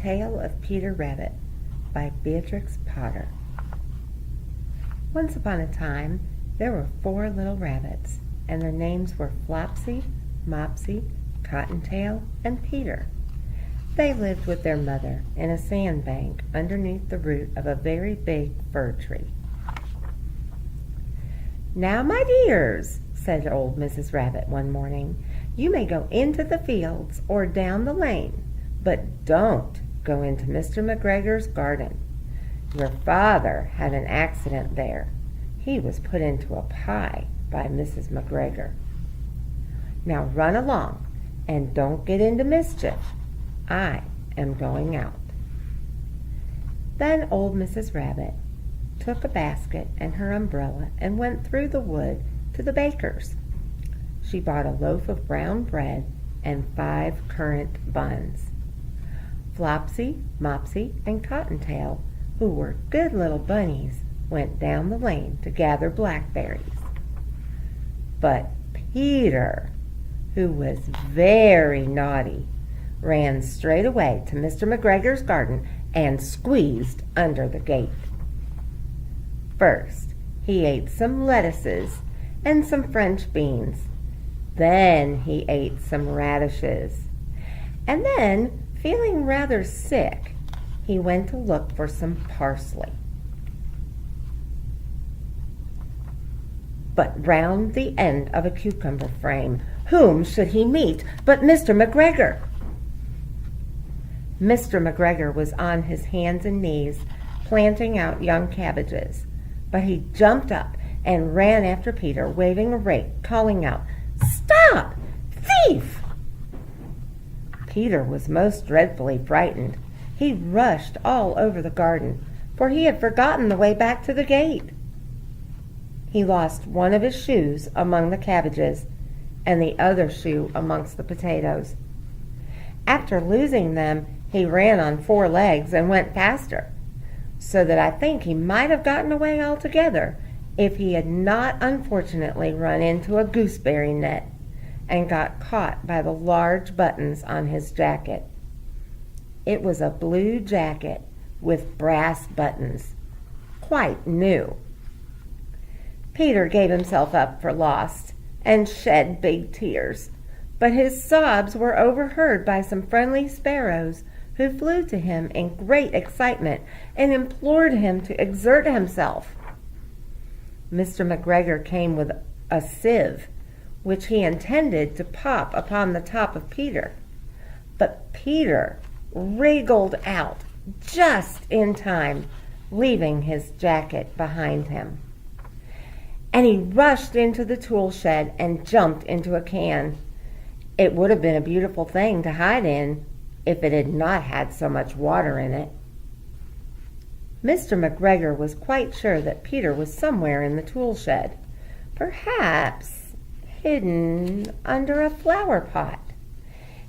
Tale of Peter Rabbit by Beatrix Potter. Once upon a time, there were 4 little rabbits, and their names were Flopsy, Mopsy, Cottontail, and Peter. They lived with their mother in a sandbank underneath the root of a very big fir tree. "Now, my dears," said old Mrs. Rabbit one morning, "you may go into the fields or down the lane, but don't go into Mr. McGregor's garden. Your father had an accident there. He was put into a pie by Mrs. McGregor. Now run along and don't get into mischief. I am going out." Then old Mrs. Rabbit took a basket and her umbrella and went through the wood to the baker's. She bought a loaf of brown bread and 5 currant buns. Flopsy, Mopsy, and Cottontail, who were good little bunnies, went down the lane to gather blackberries. But Peter, who was very naughty, ran straight away to Mr. McGregor's garden and squeezed under the gate. First, he ate some lettuces and some French beans. Then he ate some radishes. And then, feeling rather sick, he went to look for some parsley. But round the end of a cucumber frame, whom should he meet but Mr. McGregor? Mr. McGregor was on his hands and knees planting out young cabbages, but he jumped up and ran after Peter, waving a rake, calling out, "Stop! Thief!" Peter was most dreadfully frightened. He rushed all over the garden, for he had forgotten the way back to the gate. He lost one of his shoes among the cabbages and the other shoe amongst the potatoes. After losing them, he ran on 4 legs and went faster, so that I think he might have gotten away altogether if he had not unfortunately run into a gooseberry net and got caught by the large buttons on his jacket. It was a blue jacket with brass buttons, quite new. Peter gave himself up for lost and shed big tears, but his sobs were overheard by some friendly sparrows who flew to him in great excitement and implored him to exert himself. Mr. McGregor came with a sieve, which he intended to pop upon the top of Peter. But Peter wriggled out just in time, leaving his jacket behind him. And he rushed into the tool shed and jumped into a can. It would have been a beautiful thing to hide in if it had not had so much water in it. Mr. McGregor was quite sure that Peter was somewhere in the tool shed, perhaps hidden under a flower pot.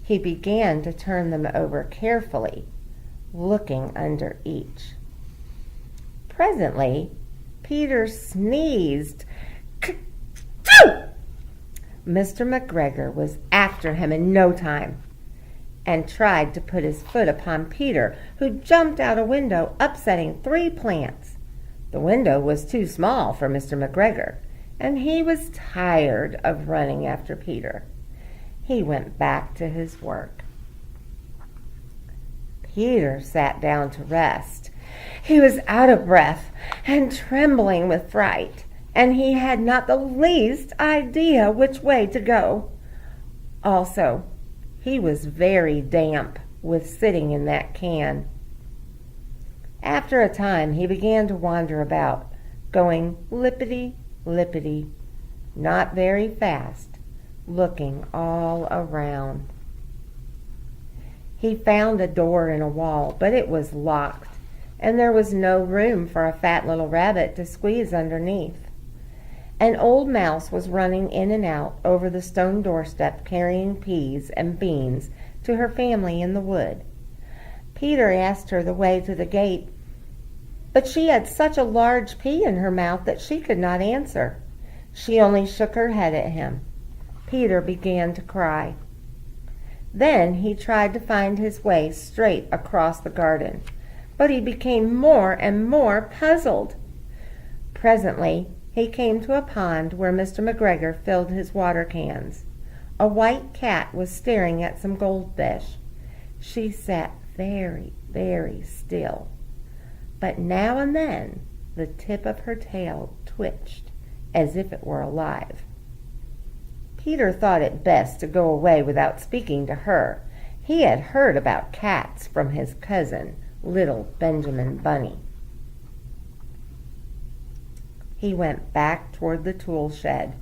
He began to turn them over carefully, looking under each. Presently, Peter sneezed. "K-choo!" Mr. McGregor was after him in no time, and tried to put his foot upon Peter, who jumped out a window, upsetting 3 plants. The window was too small for Mr. McGregor, and he was tired of running after Peter. He went back to his work. Peter sat down to rest. He was out of breath and trembling with fright, and he had not the least idea which way to go. Also, he was very damp with sitting in that can. After a time, he began to wander about, going lippity-lippity, not very fast, looking all around. He found a door in a wall, but it was locked, and there was no room for a fat little rabbit to squeeze underneath. An old mouse was running in and out over the stone doorstep carrying peas and beans to her family in the wood. Peter asked her the way to the gate, but she had such a large pea in her mouth that she could not answer. She only shook her head at him. Peter began to cry. Then he tried to find his way straight across the garden, but he became more and more puzzled. Presently, he came to a pond where Mr. McGregor filled his water cans. A white cat was staring at some goldfish. She sat very, very still, but now and then the tip of her tail twitched as if it were alive. Peter thought it best to go away without speaking to her. He had heard about cats from his cousin, little Benjamin Bunny. He went back toward the tool shed,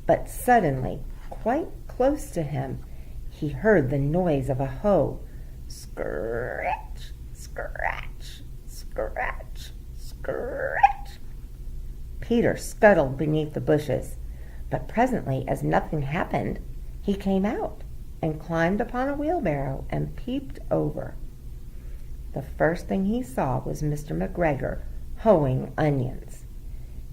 but suddenly, quite close to him, he heard the noise of a hoe. Scratch, scratch, scratch, scratch. Peter scuttled beneath the bushes, but presently, as nothing happened, he came out and climbed upon a wheelbarrow and peeped over. The first thing he saw was Mr. McGregor hoeing onions.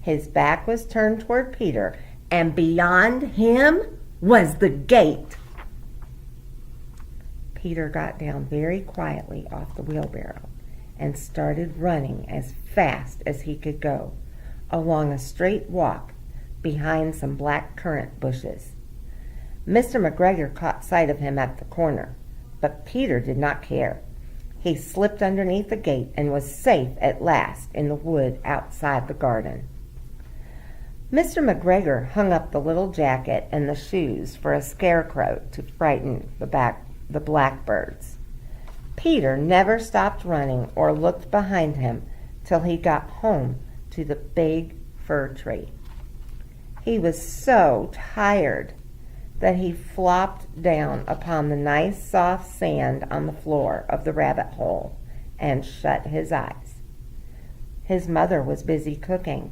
His back was turned toward Peter, and beyond him was the gate. Peter got down very quietly off the wheelbarrow and started running as fast as he could go along a straight walk behind some black currant bushes. Mr. McGregor caught sight of him at the corner, but Peter did not care. He slipped underneath the gate and was safe at last in the wood outside the garden. Mr. McGregor hung up the little jacket and the shoes for a scarecrow to frighten the blackbirds. Peter never stopped running or looked behind him till he got home to the big fir tree. He was so tired that he flopped down upon the nice soft sand on the floor of the rabbit hole and shut his eyes. His mother was busy cooking.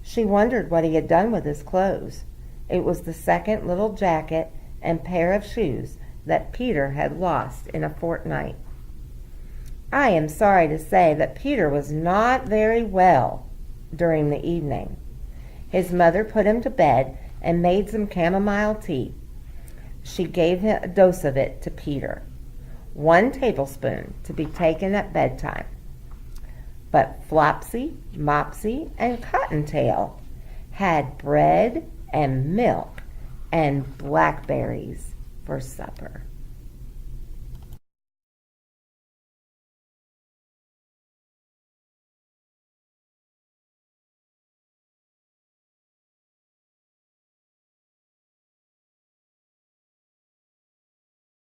She wondered what he had done with his clothes. It was the second little jacket and pair of shoes that Peter had lost in a fortnight. I am sorry to say that Peter was not very well during the evening. His mother put him to bed and made some chamomile tea. She gave him a dose of it to Peter, 1 tablespoon to be taken at bedtime. But Flopsy, Mopsy, and Cottontail had bread and milk and blackberries for supper.